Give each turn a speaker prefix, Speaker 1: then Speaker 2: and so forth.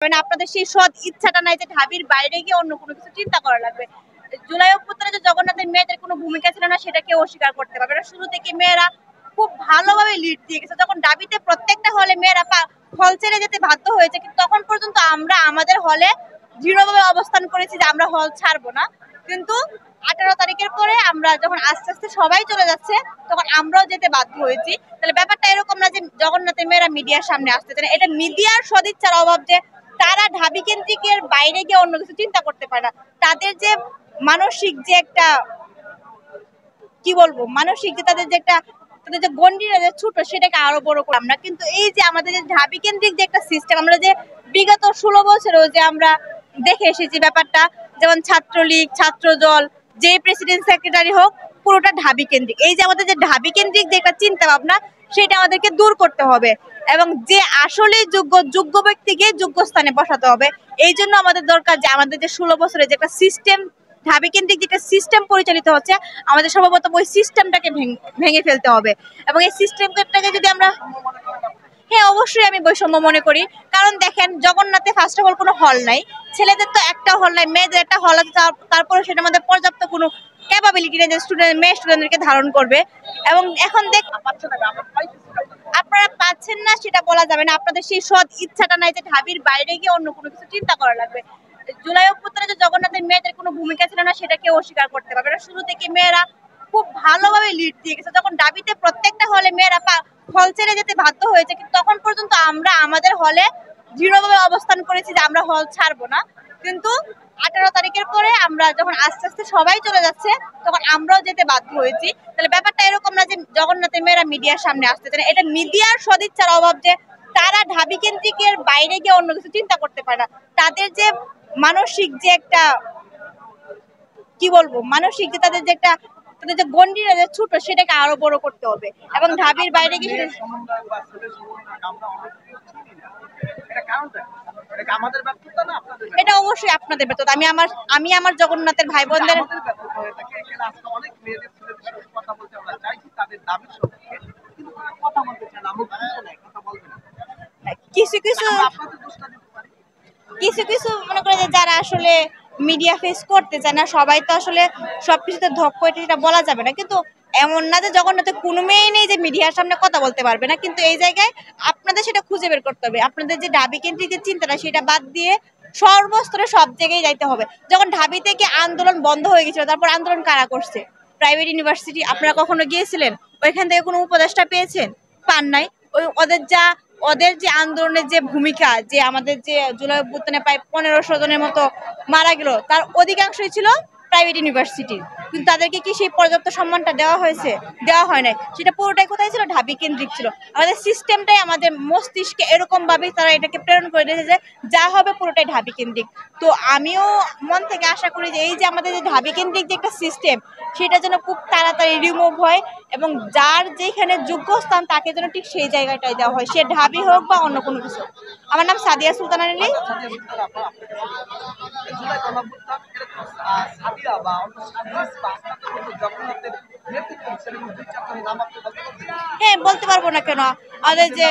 Speaker 1: মানে আপনাদের সেই সৎ ইচ্ছাটা নাই যে ঢাবির বাইরে গিয়ে অন্য কোনো কিছু চিন্তা করা লাগবে। জুলাই অভ্যুত্থানে যে জগন্নাথের মেয়েদের কোনো ভূমিকা ছিল না সেটা কেউ অস্বীকার করতে পারবে না। শুরু থেকে মেয়েরা খুব ভালোভাবে লিড দিয়ে গেছে। যখন ঢাবিতে প্রত্যেকটা হলে মেয়েরা হল ছেড়ে যেতে বাধ্য হয়েছে, কিন্তু তখন পর্যন্ত আমরা আমাদের হলে দৃঢ়ভাবে অবস্থান করেছি যে আমরা হল ছাড়বো না। কিন্তু 18 তারিখের পরে আমরা যখন আস্তে আস্তে সবাই চলে যাচ্ছে তখন আমরাও যেতে বাধ্য হয়েছি। তাহলে ব্যাপারটা এরকম না যে জগন্নাথের মেয়েরা মিডিয়ার সামনে আসতে চায় না, এটা মিডিয়ার সদিচ্ছার অভাব যে তারা ঢাবি কেন্দ্রিকের বাইরে গিয়ে অন্য কিছু চিন্তা করতে পারে না। তাদের যে মানসিক যে একটা কি বলবো মানসিক যে তাদের যে একটা তাদের যে গন্ডিটা যে ছোট সেটাকে আরো বড় করলাম না। কিন্তু এই যে আমাদের যে ঢাবি কেন্দ্রিক যে একটা সিস্টেম, আমরা যে বিগত 16 বছরেও যে আমরা দেখে এসেছি ব্যাপারটা, যেমন ছাত্রলীগ, ছাত্রদল, যে প্রেসিডেন্ট সেক্রেটারি হোক পুরোটা ঢাবি কেন্দ্রিক। এই যে আমাদের যে ঢাবি কেন্দ্রিক যে একটা চিন্তা ভাবনা সেটা আমাদেরকে দূর করতে হবে এবং যে আসলে যোগ্য ব্যক্তিকে যোগ্য স্থানে বসাতে হবে। এই জন্য আমাদের দরকার যে আমাদের যে 16 বছরের যে একটা সিস্টেম, ঢাবি কেন্দ্রিক যেটা সিস্টেম পরিচালিত হচ্ছে, আমাদের সর্বপ্রথম ওই সিস্টেমটাকে ভেঙে ফেলতে হবে। এবং এই সিস্টেমটাকে যদি আমরা, হ্যাঁ অবশ্যই আমি বৈষম্য মনে করি। কারণ দেখেন জগন্নাথে ফার্স্ট অফ অল কোনো হল নাই, ছেলেদের তো একটা হল নাই, মেয়েদের একটা হল আছে, তারপরে সেটার মধ্যে পর্যাপ্ত কোনো ক্যাপাবিলিটি নেই যে মেয়ে স্টুডেন্টদেরকে ধারণ করবে। এবং এখন আপনারা পাচ্ছেন না সেটা বলা যাবে না, আপনাদের সেই সৎ ইচ্ছাটা নাই যে ঢাবির বাইরে গিয়ে অন্য কোনো কিছু চিন্তা করা লাগবে। জুলাই অভ্যুত্থানে যে জগন্নাথের মেয়েদের কোনো ভূমিকা ছিল না সেটা কেউ অস্বীকার করতে পারবে না। শুরু থেকে মেয়েরা খুব ভালোভাবে লিড দিয়ে গেছে। যখন ঢাবিতে প্রত্যেকটা হলে মেয়েরা হল ছেড়ে যেতে বাধ্য হয়েছে, কিন্তু তখন পর্যন্ত আমরা আমাদের হলে দৃঢ়ভাবে অবস্থান করেছি যে আমরা হল ছাড়বো না। কিন্তু 18 তারিখের পরে আমরা যখন আস্তে আস্তে সবাই চলে যাচ্ছে তখন আমরাও যেতে বাধ্য হয়েছি। তাহলে ব্যাপারটা এরকম না যে জগন্নাথের মেয়েরা মিডিয়ার সামনে আসতে চায় না, এটা মিডিয়ার সদিচ্ছার অভাব যে তারা ঢাবি কেন্দ্রিকের বাইরে গিয়ে অন্য কিছু চিন্তা করতে পারে না। তাদের যে মানসিক যে একটা কি বলবো মানসিক যে তাদের যে একটা তাদের যে গন্ডিটা যে ছোট সেটাকে আরো বড় করতে হবে এবং ঢাবির বাইরে গিয়ে এটা অবশ্যই আপনাদের ব্যর্থতা। আমি আমার জগন্নাথের ভাই বোনদের কিছু কিছু কিছু কিছু মনে করে যে যারা আসলে মিডিয়া ফেস করতে চায় না, সবাই তো আসলে সবকিছুতে ধক্ক, এটা বলা যাবে না। কিন্তু এমন না যে জগন্নাথে কোনো মেয়ে নেই যে মিডিয়ার সামনে কথা বলতে পারবে না, কিন্তু এই জায়গায় আপনাদের সেটা খুঁজে বের করতে হবে। আপনাদের যে ঢাবি কেন্দ্রিক যে চিন্তাটা সেটা বাদ দিয়ে সর্বস্তরে সব জায়গায় যাইতে হবে। যখন ঢাবি থেকে আন্দোলন বন্ধ হয়ে গেছিল, তারপর আন্দোলন কারা করছে? Private university. আপনারা কখনো গিয়েছিলেন ওইখান থেকে কোনো উপদেষ্টা পেয়েছেন? পান নাই। ওদের যে আন্দোলনের যে ভূমিকা, যে আমাদের যে জুলাই অভ্যুত্থানে প্রায় 1500 জনের মতো মারা গেল, তার অধিকাংশই ছিল প্রাইভেট ইউনিভার্সিটি। কিন্তু তাদেরকে কি সেই পর্যাপ্ত সম্মানটা দেওয়া হয়েছে? দেওয়া হয় নাই। সেটা পুরোটাই কোথায় ছিল? ঢাবি কেন্দ্রিক ছিল। আমাদের সিস্টেমটাই আমাদের মস্তিষ্কে এরকম ভাবে তারা এটাকে প্রেরণ করে দিয়েছে যে যা হবে পুরোটাই ঢাবি কেন্দ্রিক। তো আমিও মন থেকে আশা করি যে এই যে আমাদের যে ঢাবি কেন্দ্রিক যে একটা সিস্টেম সেটা যেন খুব তাড়াতাড়ি রিমুভ হয় এবং যার যেখানে যোগ্য স্থান তাকে যেন ঠিক সেই জায়গাটাই দেওয়া হয়, সে ঢাবি হোক বা অন্য কোনো কিছু। আমার নাম সাদিয়া সুলতানা লিলি। হ্যাঁ বলতে পারবো না কেন, আমাদের যে